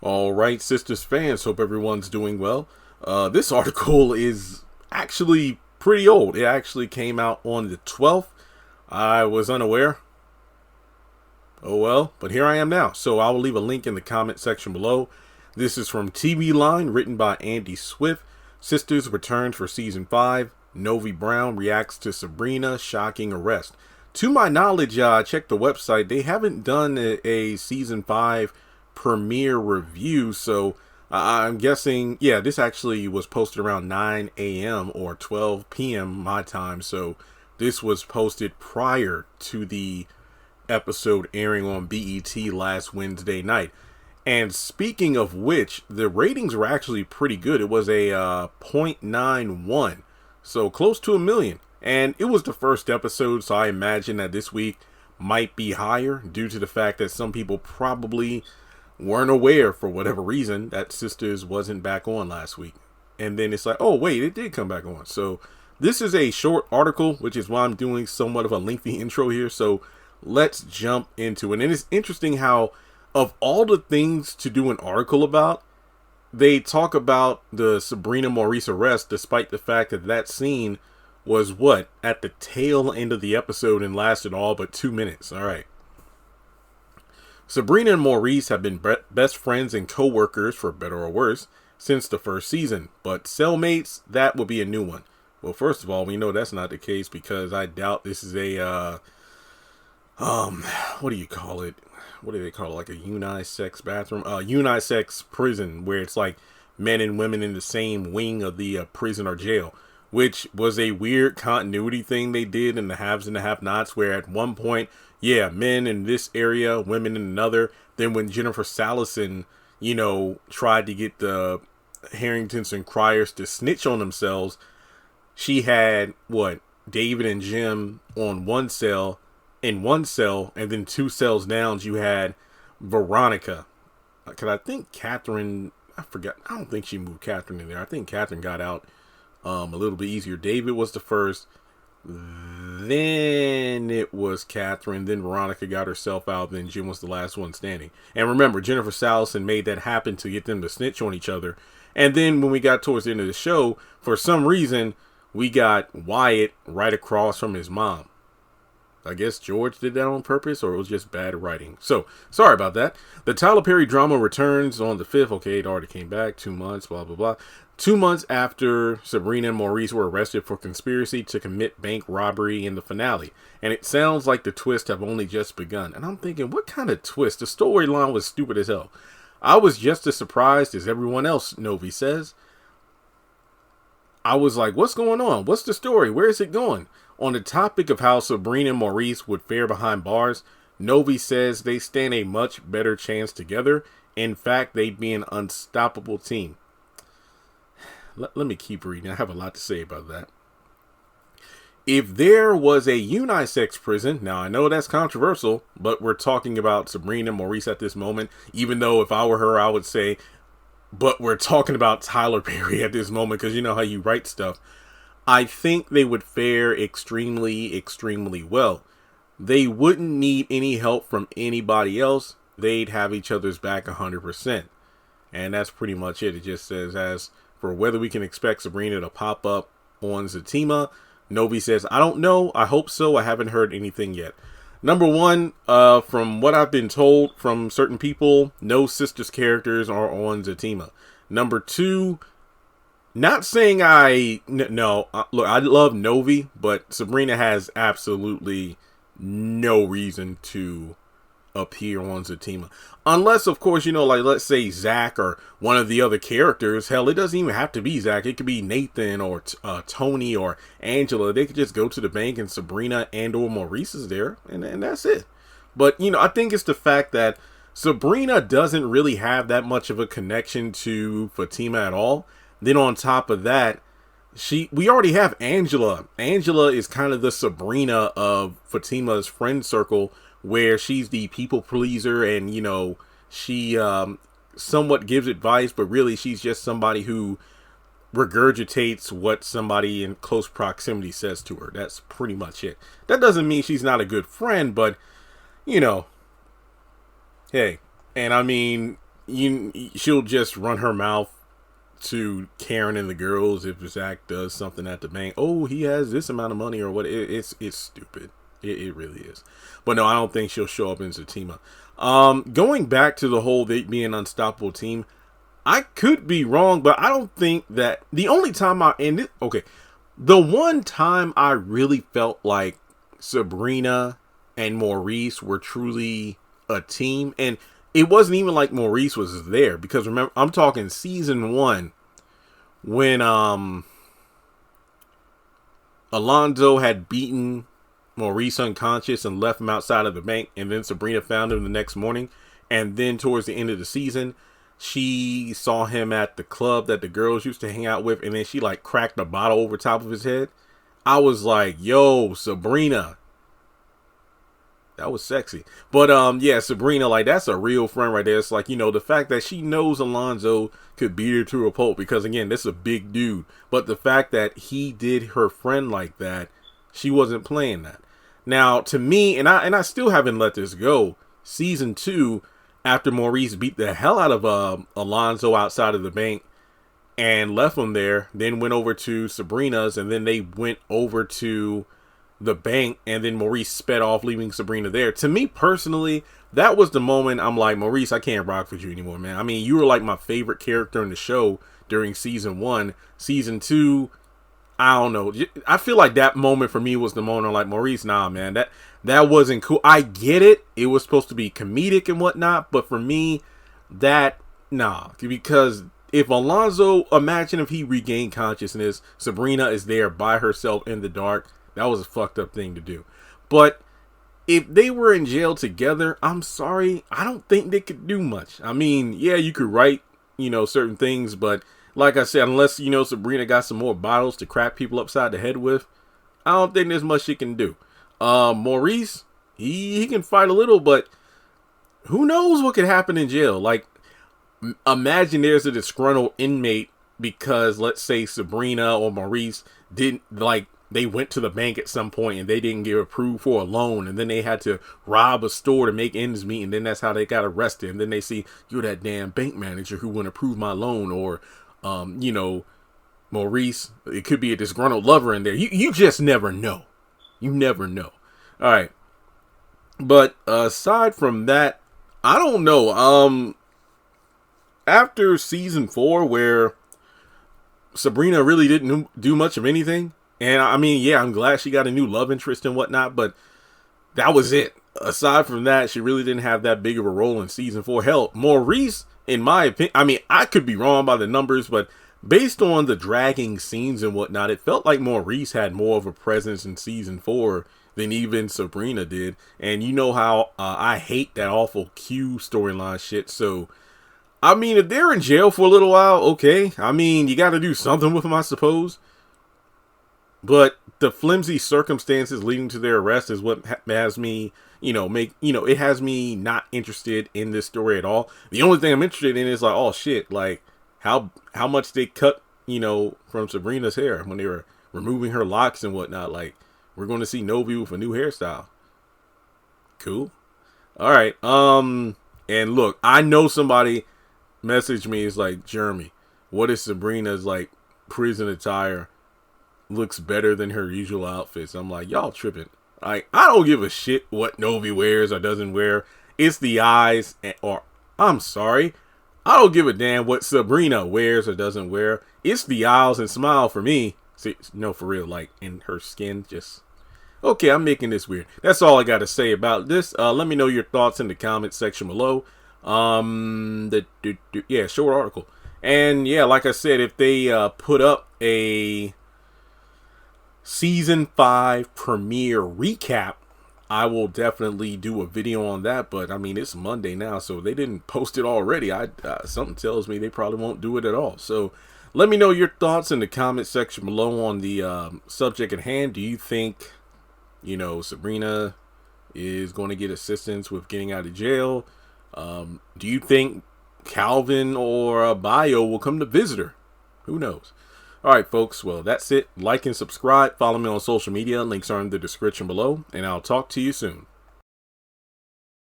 All right, Sistas fans, hope everyone's doing well. This article is actually pretty old. It actually came out on the 12th. I was unaware. Oh well, but here I am now. So I will leave a link in the comment section below. This is from TV Line, written by Andy Swift. Sistas returns for season 5. Novi Brown reacts to Sabrina shocking arrest. To my knowledge, I checked the website. They haven't done a season 5 premiere review, so I'm guessing, yeah, this actually was posted around 9 a.m. or 12 p.m. my time, so this was posted prior to the episode airing on BET last Wednesday night. And speaking of which, the ratings were actually pretty good. It was a 0.91, so close to 1 million. And it was the first episode, so I imagine that this week might be higher due to the fact that some people probably weren't aware, for whatever reason, that Sistas wasn't back on last week. And then it's like, oh wait, it did come back on. So this is a short article, which is why I'm doing somewhat of a lengthy intro here. So let's jump into it. And it's interesting how, of all the things to do an article about, they talk about the Sabrina Maurice arrest, despite the fact that that scene was what, at the tail end of the episode and lasted all but 2 minutes. All right. Sabrina and Maurice have been best friends and co-workers, for better or worse, since the first season. But cellmates, that would be a new one. Well, first of all, we know that's not the case because I doubt this is a, what do you call it? What do they call it? Like a unisex bathroom? Unisex prison, where it's like men and women in the same wing of the prison or jail. Which was a weird continuity thing they did in the haves and the have-nots, where at one point, yeah, men in this area, women in another. Then when Jennifer Salison, tried to get the Harringtons and Criers to snitch on themselves, she had, David and Jim on one cell, and then 2 cells down, you had Veronica. Because I think Catherine, I don't think she moved Catherine in there. I think Catherine got out a little bit easier. David was the first, then it was Catherine, then Veronica got herself out, then Jim was the last one standing. And remember, Jennifer Salison made that happen to get them to snitch on each other. And then when we got towards the end of the show, for some reason, we got Wyatt right across from his mom. I guess George did that on purpose, or it was just bad writing. So, sorry about that. The Tyler Perry drama returns on the 5th. Okay, it already came back. 2 months, blah, blah, blah. 2 months after Sabrina and Maurice were arrested for conspiracy to commit bank robbery in the finale. And it sounds like the twists have only just begun. And I'm thinking, what kind of twist? The storyline was stupid as hell. I was just as surprised as everyone else, Novi says. I was like, what's going on? What's the story? Where is it going? On the topic of how Sabrina and Maurice would fare behind bars, Novi says they stand a much better chance together. In fact, they'd be an unstoppable team. Let me keep reading. I have a lot to say about that. If there was a unisex prison, now I know that's controversial, but we're talking about Sabrina and Maurice at this moment. Even though if I were her, I would say, but we're talking about Tyler Perry at this moment because you know how you write stuff. I think they would fare extremely, extremely well. They wouldn't need any help from anybody else. They'd have each other's back 100%. And that's pretty much it. It just says, as for whether we can expect Sabrina to pop up on Zatima, Novi says, I don't know. I hope so. I haven't heard anything yet. Number one, from what I've been told from certain people, no Sistas characters are on Zatima. Number two, not saying look, I love Novi, but Sabrina has absolutely no reason to appear on Zatima. Unless, of course, like let's say Zach or one of the other characters. Hell, it doesn't even have to be Zach. It could be Nathan or Tony or Angela. They could just go to the bank and Sabrina and or Maurice is there. And that's it. But, I think it's the fact that Sabrina doesn't really have that much of a connection to Fatima at all. Then on top of that, we already have Angela. Angela is kind of the Sabrina of Fatima's friend circle, where she's the people pleaser and, she somewhat gives advice, but really she's just somebody who regurgitates what somebody in close proximity says to her. That's pretty much it. That doesn't mean she's not a good friend, but, hey. And I mean, she'll just run her mouth to Karen and the girls if Zach does something at the bank. Oh, he has this amount of money or what? It's stupid. It really is. But no, I don't think she'll show up in Zatima. Going back to the whole they being an unstoppable team, I could be wrong, but I don't think that the only time the one time I really felt like Sabrina and Maurice were truly a team, and it wasn't even like Maurice was there, because remember, I'm talking season 1 when Alonzo had beaten Maurice unconscious and left him outside of the bank, and then Sabrina found him the next morning, and then towards the end of the season she saw him at the club that the girls used to hang out with, and then she like cracked a bottle over top of his head. I was like, yo, Sabrina, that was sexy. But yeah, Sabrina, like, that's a real friend right there. It's like, the fact that she knows Alonzo could beat her to a pulp, because again, this is a big dude, but the fact that he did her friend like that, she wasn't playing that. Now, to me, and I still haven't let this go, season 2, after Maurice beat the hell out of Alonzo outside of the bank and left him there, then went over to Sabrina's, and then they went over to the bank, and then Maurice sped off, leaving Sabrina there. To me personally, that was the moment I'm like, Maurice, I can't rock with you anymore, man. I mean, you were like my favorite character in the show during season 1. Season 2, I don't know. I feel like that moment for me was the moment I'm like, Maurice, nah, man, that wasn't cool. I get it. It was supposed to be comedic and whatnot, but for me, nah. Because if Alonzo, imagine if he regained consciousness, Sabrina is there by herself in the dark. That was a fucked up thing to do. But if they were in jail together, I'm sorry, I don't think they could do much. I mean, yeah, you could write, certain things, but like I said, unless, Sabrina got some more bottles to crack people upside the head with, I don't think there's much she can do. Maurice, he can fight a little, but who knows what could happen in jail. Like, imagine there's a disgruntled inmate because, let's say, Sabrina or Maurice didn't, like, they went to the bank at some point and they didn't get approved for a loan, and then they had to rob a store to make ends meet, and then that's how they got arrested. And then they see, you're that damn bank manager who wouldn't approve my loan, or Maurice, it could be a disgruntled lover in there. You just never know. You never know. All right. But aside from that, I don't know. After season 4, where Sabrina really didn't do much of anything, and I mean, yeah, I'm glad she got a new love interest and whatnot, but that was it. Aside from that, she really didn't have that big of a role in season 4. Hell, Maurice, in my opinion, I mean, I could be wrong by the numbers, but based on the dragging scenes and whatnot, it felt like Maurice had more of a presence in season 4 than even Sabrina did. And you know how I hate that awful Q storyline shit. So, I mean, if they're in jail for a little while, okay. I mean, you got to do something with them, I suppose. But the flimsy circumstances leading to their arrest is what has me, it has me not interested in this story at all. The only thing I'm interested in is like, oh shit, like how much they cut, from Sabrina's hair when they were removing her locks and whatnot. Like, we're going to see Novi with a new hairstyle. Cool. All right. And look, I know somebody messaged me, is like, Jeremy, what is Sabrina's like prison attire looks better than her usual outfits? I'm like, y'all tripping. Like, I don't give a shit what Novi wears or doesn't wear. It's the eyes, I'm sorry, I don't give a damn what Sabrina wears or doesn't wear. It's the eyes and smile for me. See, no, for real, like, in her skin, just... Okay, I'm making this weird. That's all I got to say about this. Let me know your thoughts in the comment section below. Yeah, short article. And yeah, like I said, if they put up a season 5 premiere recap, I will definitely do a video on that. But I mean, it's Monday now, so they didn't post it already. Something tells me they probably won't do it at all. So let me know your thoughts in the comment section below on the subject at hand. Do you think, Sabrina is going to get assistance with getting out of jail? Do you think Calvin or Bio will come to visit her? Who knows? All right, folks. Well, that's it. Like and subscribe. Follow me on social media. Links are in the description below. And I'll talk to you soon.